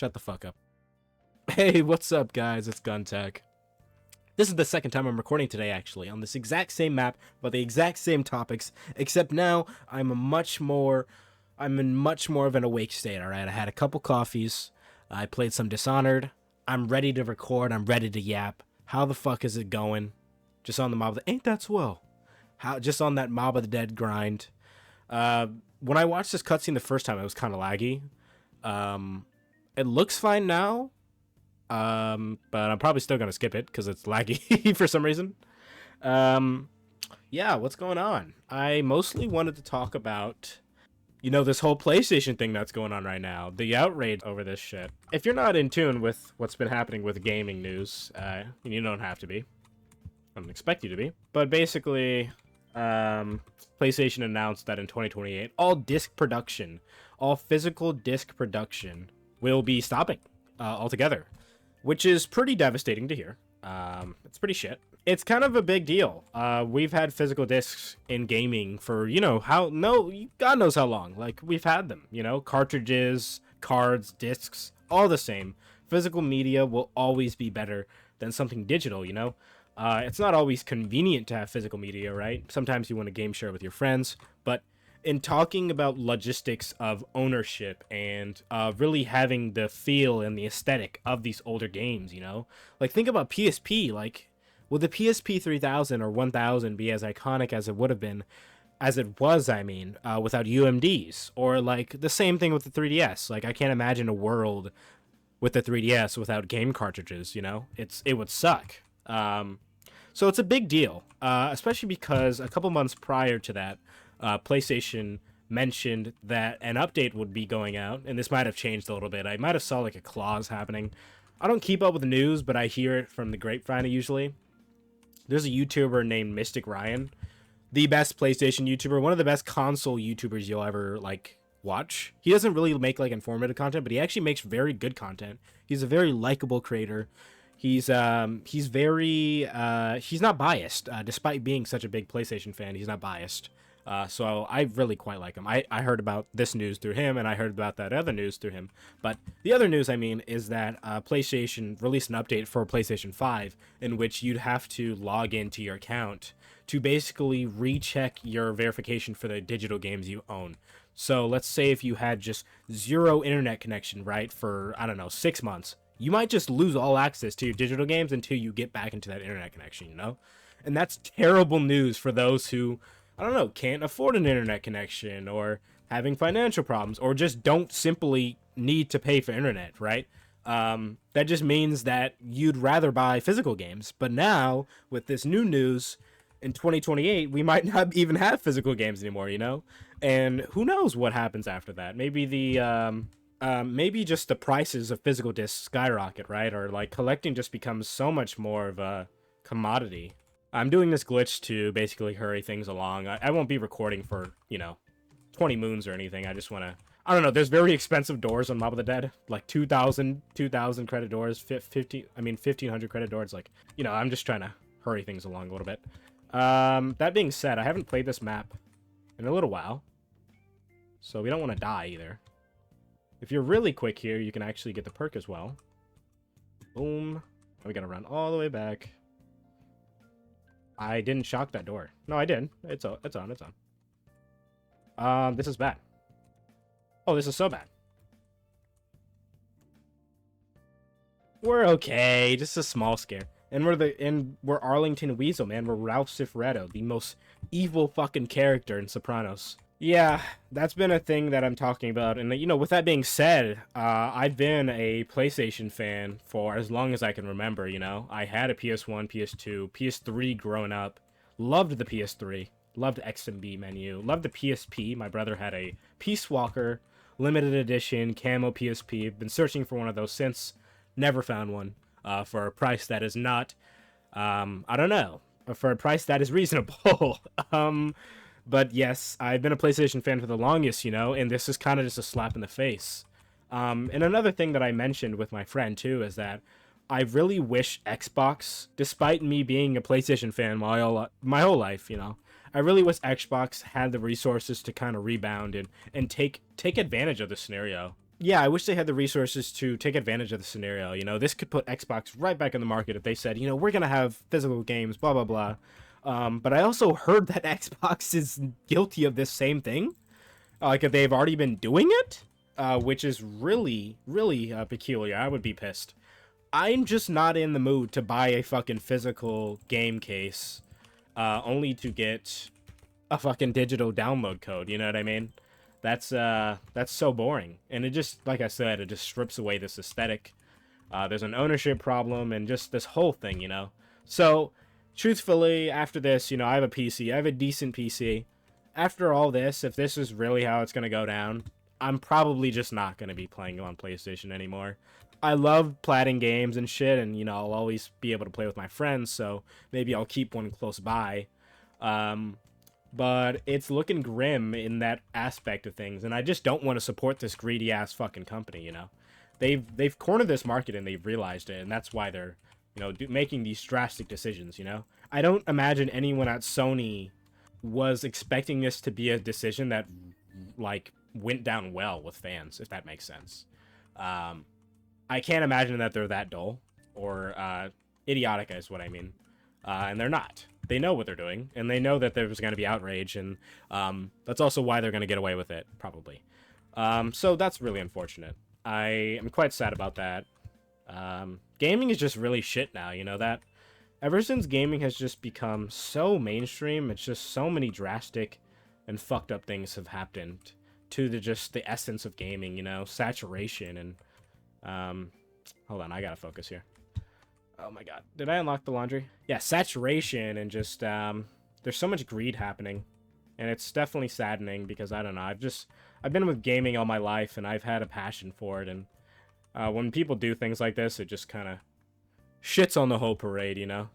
Shut the fuck up. Hey, what's up, guys? It's Guntech. This is the second time I'm recording today, actually, on this exact same map, about the exact same topics, except now I'm in much more of an awake state, alright? I had a couple coffees, I played some Dishonored, I'm ready to record, I'm ready to yap. How the fuck is it going? Just on the Mob of the... Ain't that swell? Just on that Mob of the Dead grind. When I watched this cutscene the first time, it was kind of laggy. It looks fine now, but I'm probably still gonna skip it because it's laggy for some reason. Yeah, what's going on? I mostly wanted to talk about, this whole PlayStation thing that's going on right now, the outrage over this shit. If you're not in tune with what's been happening with gaming news, you don't have to be. I don't expect you to be, but basically, PlayStation announced that in 2028, all physical disc production will be stopping altogether, which is pretty devastating to hear. It's pretty shit. It's kind of a big deal. We've had physical discs in gaming for, God knows how long. Like, we've had them, cartridges, cards, discs, all the same. Physical media will always be better than something digital, It's not always convenient to have physical media, right? Sometimes you want to game share with your friends, but in talking about logistics of ownership and really having the feel and the aesthetic of these older games, like think about PSP. Like, will the PSP 3000 or 1000 be as iconic as it would have been, without UMDs? Or like the same thing with the 3DS. Like, I can't imagine a world with the 3DS without game cartridges. It would suck. So it's a big deal, especially because a couple months prior to that, PlayStation mentioned that an update would be going out, and this might have changed a little bit. I might have saw like a clause happening. I don't keep up with the news, but I hear it from the grapevine usually. There's a YouTuber named Mystic Ryan, the best PlayStation YouTuber, one of the best console YouTubers you'll ever watch. He doesn't really make informative content, but he actually makes very good content. He's a very likable creator. He's not biased, despite being such a big PlayStation fan. He's not biased. So I really quite like him. I heard about this news through him, and I heard about that other news through him. But the other news, is that PlayStation released an update for PlayStation 5 in which you'd have to log into your account to basically recheck your verification for the digital games you own. So let's say if you had just zero internet connection, right, for, 6 months, you might just lose all access to your digital games until you get back into that internet connection, And that's terrible news for those who, can't afford an internet connection, or having financial problems, or just don't simply need to pay for internet, right? That just means that you'd rather buy physical games. But now, with this new news, in 2028, we might not even have physical games anymore, And who knows what happens after that? Maybe maybe just the prices of physical discs skyrocket, right? Or collecting just becomes so much more of a commodity. I'm doing this glitch to basically hurry things along. I won't be recording for, 20 moons or anything. I just want to... there's very expensive doors on Mob of the Dead. Like 2,000 credit doors, 1,500 credit doors. I'm just trying to hurry things along a little bit. That being said, I haven't played this map in a little while. So we don't want to die either. If you're really quick here, you can actually get the perk as well. Boom. We gotta run all the way back. I didn't shock that door. No, I did. It's on. This is bad. Oh, this is so bad. We're okay. Just a small scare. And we're Arlington Weasel, man. We're Ralph Cifaretto, the most evil fucking character in Sopranos. Yeah, that's been a thing that I'm talking about. And, with that being said, I've been a PlayStation fan for as long as I can remember, I had a PS1, PS2, PS3 growing up. Loved the PS3. Loved XMB menu. Loved the PSP. My brother had a Peace Walker, limited edition, camo PSP. Been searching for one of those since. Never found one. For a price that is not, for a price that is reasonable. But yes, I've been a PlayStation fan for the longest, and this is kind of just a slap in the face. And another thing that I mentioned with my friend, too, is that I really wish Xbox, despite me being a PlayStation fan my whole life, I really wish Xbox had the resources to kind of rebound and take advantage of the scenario. yeah, I wish they had the resources to take advantage of the scenario. You know, this could put Xbox right back in the market if they said, you know, we're gonna have physical games, blah blah blah. But I also heard that Xbox is guilty of this same thing. Like if they've already been doing it, which is really, really peculiar. I would be pissed. I'm just not in the mood to buy a fucking physical game case, only to get a fucking digital download code. You know what I mean? That's so boring, and it just, like I said, it just strips away this aesthetic. There's an ownership problem, and just this whole thing, you know. So, truthfully, after this, you know, I have a PC. I have a decent PC. After all this, if this is really how it's gonna go down, I'm probably just not gonna be playing on PlayStation anymore. I love platting games and shit, and you know, I'll always be able to play with my friends, so maybe I'll keep one close by. But it's looking grim in that aspect of things, and I just don't want to support this greedy ass fucking company. You know, they've cornered this market and they've realized it, and that's why they're, you know, making these drastic decisions. You know, I don't imagine anyone at Sony was expecting this to be a decision that like went down well with fans, if that makes sense. I can't imagine that they're that dull or idiotic is what I mean, and they're not. They know what they're doing, and they know that there's going to be outrage, and that's also why they're going to get away with it, probably. So that's really unfortunate. I am quite sad about that. Gaming is just really shit now, you know that? Ever since gaming has just become so mainstream, it's just so many drastic and fucked up things have happened to just the essence of gaming, you know? Saturation and... hold on, I gotta focus here. Oh my god. Did I unlock the laundry? Yeah, saturation and just, there's so much greed happening. And it's definitely saddening because, I don't know, I've been with gaming all my life and I've had a passion for it. And when people do things like this, it just kind of shits on the whole parade, you know?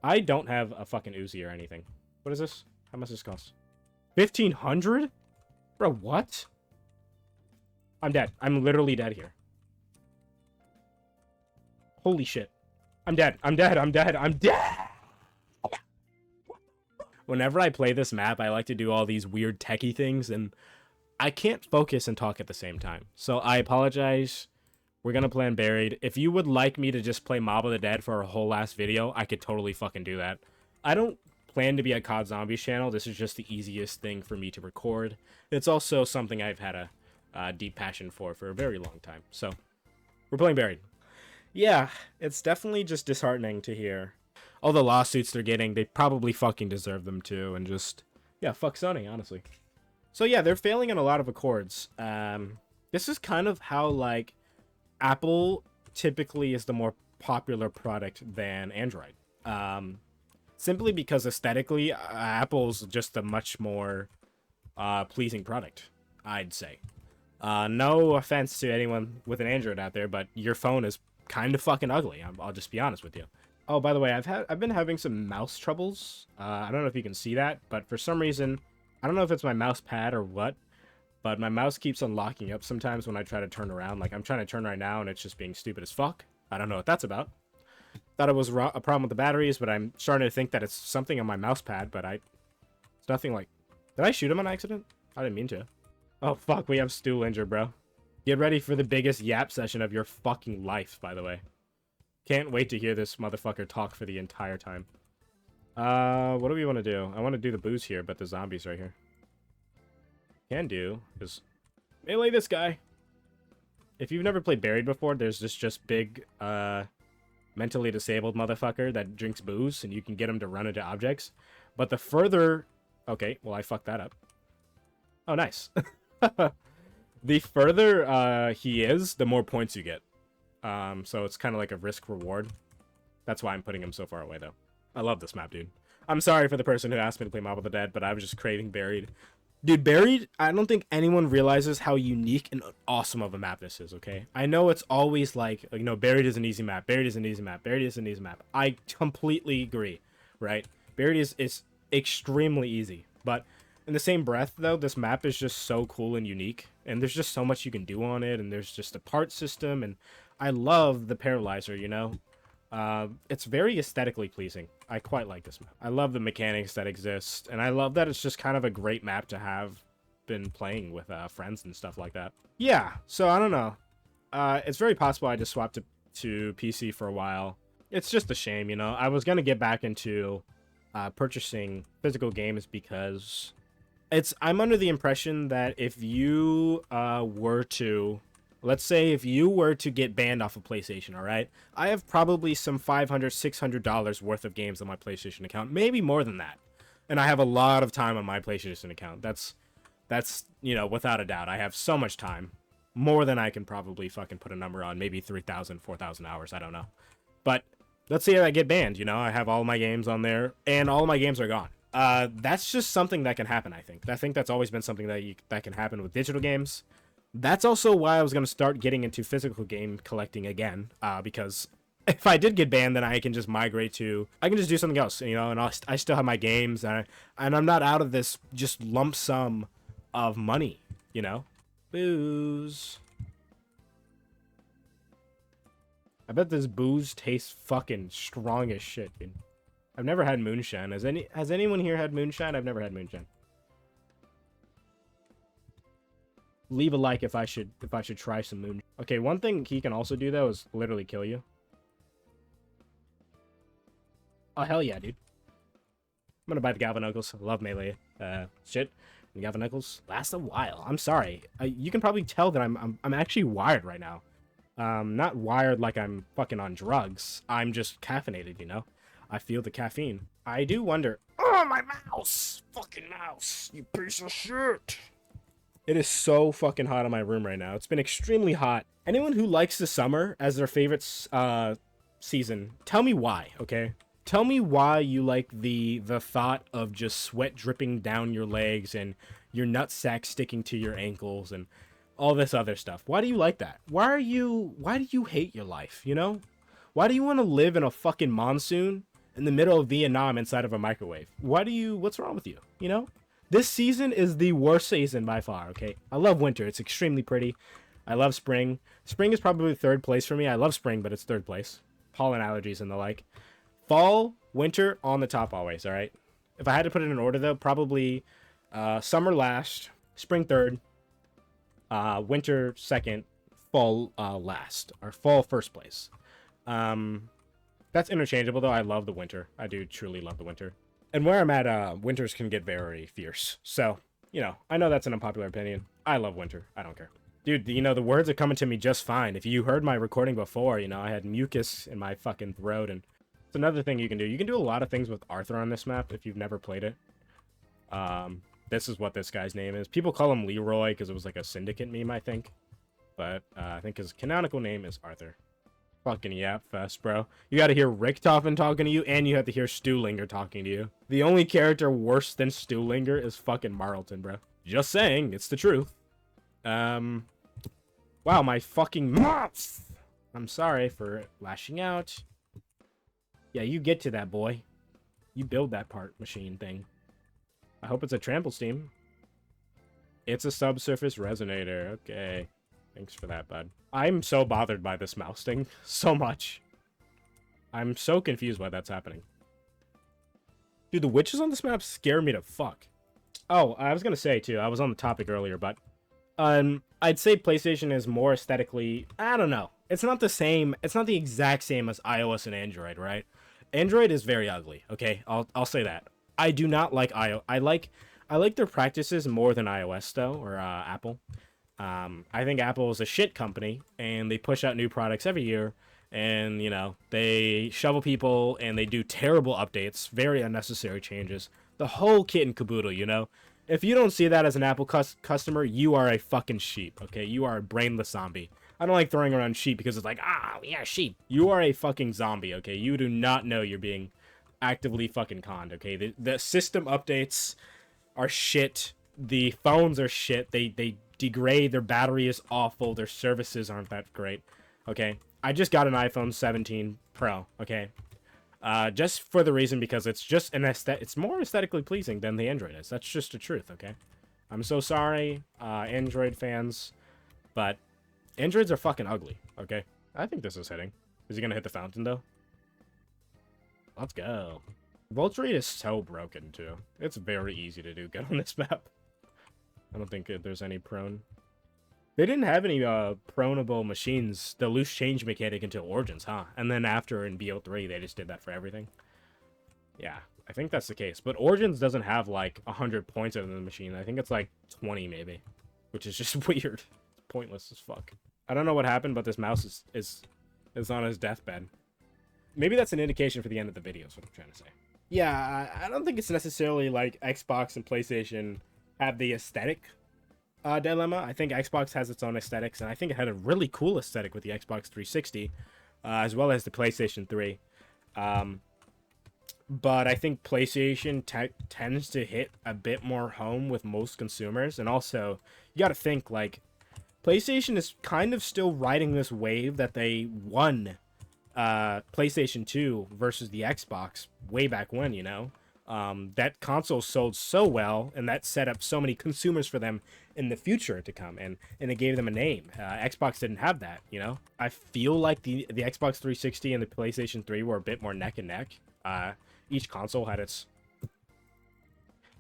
I don't have a fucking Uzi or anything. What is this? How much does this cost? 1,500? Bro, what? I'm dead. I'm literally dead here. Holy shit. I'm dead. I'm dead. I'm dead. I'm dead. Whenever I play this map, I like to do all these weird techie things, and I can't focus and talk at the same time. So I apologize. We're gonna play Unburied. If you would like me to just play Mob of the Dead for a whole last video, I could totally fucking do that. I don't plan to be a COD Zombies channel. This is just the easiest thing for me to record. It's also something I've had a deep passion for a very long time. So, we're playing Buried. Yeah, it's definitely just disheartening to hear. All the lawsuits they're getting, they probably fucking deserve them too, and just, yeah, fuck Sony, honestly. So yeah, they're failing in a lot of accords. This is kind of how, like, Apple typically is the more popular product than Android. Simply because aesthetically, Apple's just a much more pleasing product, I'd say. No offense to anyone with an Android out there, but your phone is kind of fucking ugly. I'll just be honest with you. Oh, by the way, I've been having some mouse troubles. I don't know if you can see that, but for some reason, I don't know if it's my mouse pad or what, but my mouse keeps on locking up sometimes when I try to turn around. Like, I'm trying to turn right now, and it's just being stupid as fuck. I don't know what that's about. Thought it was a problem with the batteries, but I'm starting to think that it's something on my mouse pad, but it's nothing like... Did I shoot him on accident? I didn't mean to. Oh, fuck, we have Stool injured, bro. Get ready for the biggest yap session of your fucking life, by the way. Can't wait to hear this motherfucker talk for the entire time. What do we want to do? I want to do the booze here, but the zombies right here. Can do is melee this guy. If you've never played Buried before, there's this just big, mentally disabled motherfucker that drinks booze, and you can get him to run into objects. But the further... Okay, well, I fucked that up. Oh, nice. The further he is, the more points you get. So it's kind of like a risk-reward. That's why I'm putting him so far away, though. I love this map, dude. I'm sorry for the person who asked me to play Mob of the Dead, but I was just craving Buried. Dude, Buried, I don't think anyone realizes how unique and awesome of a map this is, okay? I know it's always like, you know, Buried is an easy map, Buried is an easy map, Buried is an easy map. I completely agree, right? Buried is extremely easy, but in the same breath, though, this map is just so cool and unique, and there's just so much you can do on it, and there's just a part system, and I love the Paralyzer, you know? It's very aesthetically pleasing. I quite like this map. I love the mechanics that exist, and I love that it's just kind of a great map to have been playing with friends and stuff like that. Yeah, so I don't know. It's very possible I just swapped to PC for a while. It's just a shame, you know. I was gonna get back into purchasing physical games because I'm under the impression that if you were to, let's say if you were to get banned off of PlayStation, all right, I have probably some $500, $600 worth of games on my PlayStation account, maybe more than that. And I have a lot of time on my PlayStation account. That's, you know, without a doubt. I have so much time. More than I can probably fucking put a number on. Maybe 3,000, 4,000 hours. I don't know. But let's say I get banned, you know. I have all my games on there, and all my games are gone. That's just something that can happen, I think. I think that's always been something that can happen with digital games. That's also why I was going to start getting into physical game collecting again, because if I did get banned, then I can just migrate to, I can just do something else, you know, and I still have my games, and I'm not out of this just lump sum of money, you know. Booze. I bet this booze tastes fucking strong as shit, dude. I've never had moonshine. Has anyone here had moonshine? I've never had moonshine. Leave a like if I should try some moonshine. Okay, one thing he can also do though is literally kill you. Oh hell yeah, dude. I'm gonna buy the Galvanoggles. I love melee shit. And Galvanoggles last a while. I'm sorry. You can probably tell that I'm actually wired right now. Not wired like I'm fucking on drugs. I'm just caffeinated, you know? I feel the caffeine. I do wonder... Oh, my mouse! Fucking mouse! You piece of shit! It is so fucking hot in my room right now. It's been extremely hot. Anyone who likes the summer as their favorite season, tell me why, okay? Tell me why you like the thought of just sweat dripping down your legs and your nutsack sticking to your ankles and all this other stuff. Why do you like that? Why do you hate your life, you know? Why do you want to live in a fucking monsoon in the middle of Vietnam inside of a microwave? What's wrong with you, you know? This season is the worst season by far, okay? I love winter. It's extremely pretty. I love spring. Spring is probably third place for me. I love spring, but it's third place. Pollen allergies and the like. Fall, winter, on the top always, all right? If I had to put it in order, though, probably summer last, spring third, winter second, fall last, or fall first place. That's interchangeable, though. I love the winter. I do truly love the winter. And where I'm at, winters can get very fierce. So, you know, I know that's an unpopular opinion. I love winter. I don't care. Dude, you know, the words are coming to me just fine. If you heard my recording before, you know, I had mucus in my fucking throat, and it's another thing you can do. You can do a lot of things with Arthur on this map if you've never played it. This is what this guy's name is. People call him Leroy because it was like a Syndicate meme, I think. But I think his canonical name is Arthur. Fucking yap fest, bro. You gotta hear Richtofen talking to you, and you have to hear Stuhlinger talking to you. The only character worse than Stuhlinger is fucking Marlton, bro. Just saying, it's the truth. Wow, my fucking mouth! I'm sorry for lashing out. Yeah, you get to that, boy. You build that part machine thing. I hope it's a trample steam. It's a subsurface resonator. Okay. Thanks for that, bud. I'm so bothered by this mouse thing. So much. I'm so confused why that's happening. Dude, the witches on this map scare me to fuck. Oh, I was gonna say, too, I was on the topic earlier, but... I'd say PlayStation is more aesthetically... I don't know. It's not the same... It's not the exact same as iOS and Android, right? Android is very ugly, okay? I'll say that. I do not like iOS. I like their practices more than iOS, though, or Apple. I think Apple is a shit company, and they push out new products every year, and, you know, they shovel people, and they do terrible updates, very unnecessary changes. The whole kit and caboodle, you know? If you don't see that as an Apple customer, you are a fucking sheep, okay? You are a brainless zombie. I don't like throwing around sheep because it's like, ah, yeah, sheep. You are a fucking zombie, okay? You do not know you're being actively fucking conned, okay? The system updates are shit. The phones are shit. They degrade. Their battery is awful. Their services aren't that great, okay? I just got an iPhone 17 Pro, okay? Just for the reason because it's just it's more aesthetically pleasing than the Android is. That's just the truth, okay? I'm so sorry, Android fans, but Androids are fucking ugly, okay? I think this is hitting. Is he gonna hit the fountain, though? Let's go. Vulture Rate is so broken, too. It's very easy to do good on this map. I don't think there's any prone. They didn't have any proneable machines, the loose change mechanic until Origins, huh? And then after in BO3, they just did that for everything. Yeah, I think that's the case. But Origins doesn't have like 100 points in the machine. I think it's like 20 maybe, which is just weird. It's pointless as fuck. I don't know what happened, but this mouse is on his deathbed. Maybe that's an indication for the end of the video, is what I'm trying to say. Yeah, I don't think it's necessarily like Xbox and PlayStation have the aesthetic dilemma. I think Xbox has its own aesthetics, and I think it had a really cool aesthetic with the Xbox 360, as well as the PlayStation 3. But I think PlayStation tends to hit a bit more home with most consumers, and also you got to think like PlayStation is kind of still riding this wave that they won PlayStation 2 versus the Xbox way back when, you know. That console sold so well, and that set up so many consumers for them in the future to come, and it gave them a name. Xbox didn't have that, you know. I feel like the Xbox 360 and the PlayStation 3 were a bit more neck and neck. Each console had its...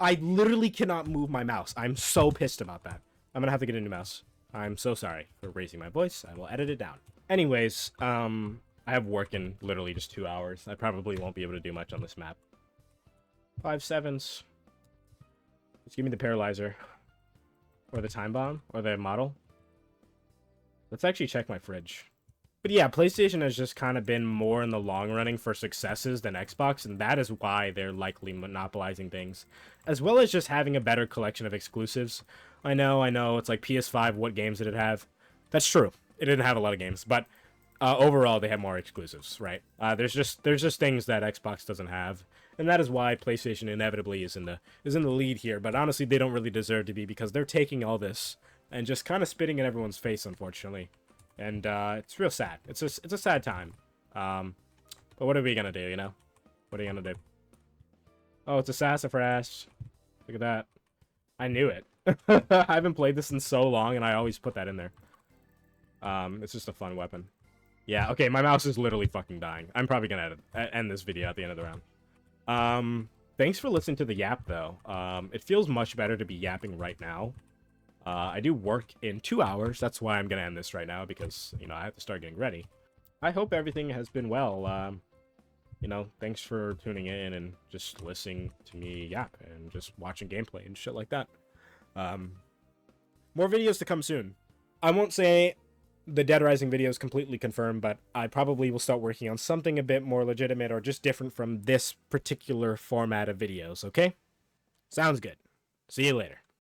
I literally cannot move my mouse. I'm so pissed about that. I'm gonna have to get a new mouse. I'm so sorry for raising my voice. I will edit it down. Anyways, I have work in literally just 2 hours. I probably won't be able to do much on this map. 5-7s. Just give me the paralyzer. Or the time bomb. Or the model. Let's actually check my fridge. But yeah, PlayStation has just kind of been more in the long running for successes than Xbox, and that is why they're likely monopolizing things. As well as just having a better collection of exclusives. I know, it's like PS5, what games did it have? That's true. It didn't have a lot of games, but overall they have more exclusives, right? There's just things that Xbox doesn't have, and that is why PlayStation inevitably is in the lead here. But honestly, they don't really deserve to be, because they're taking all this and just kind of spitting in everyone's face, unfortunately. And it's real sad. It's a sad time. But what are we gonna do, you know? What are you gonna do? Oh, it's a sassafras. Look at that. I knew it. I haven't played this in so long, and I always put that in there. It's just a fun weapon. Yeah, okay, my mouse is literally fucking dying. I'm probably gonna end this video at the end of the round. Thanks for listening to the yap, though. It feels much better to be yapping right now. I do work in 2 hours. That's why I'm gonna end this right now, because, you know, I have to start getting ready. I hope everything has been well. You know, thanks for tuning in and just listening to me yap and just watching gameplay and shit like that. More videos to come soon. I won't say the Dead Rising video is completely confirmed, but I probably will start working on something a bit more legitimate or just different from this particular format of videos, okay? Sounds good. See you later.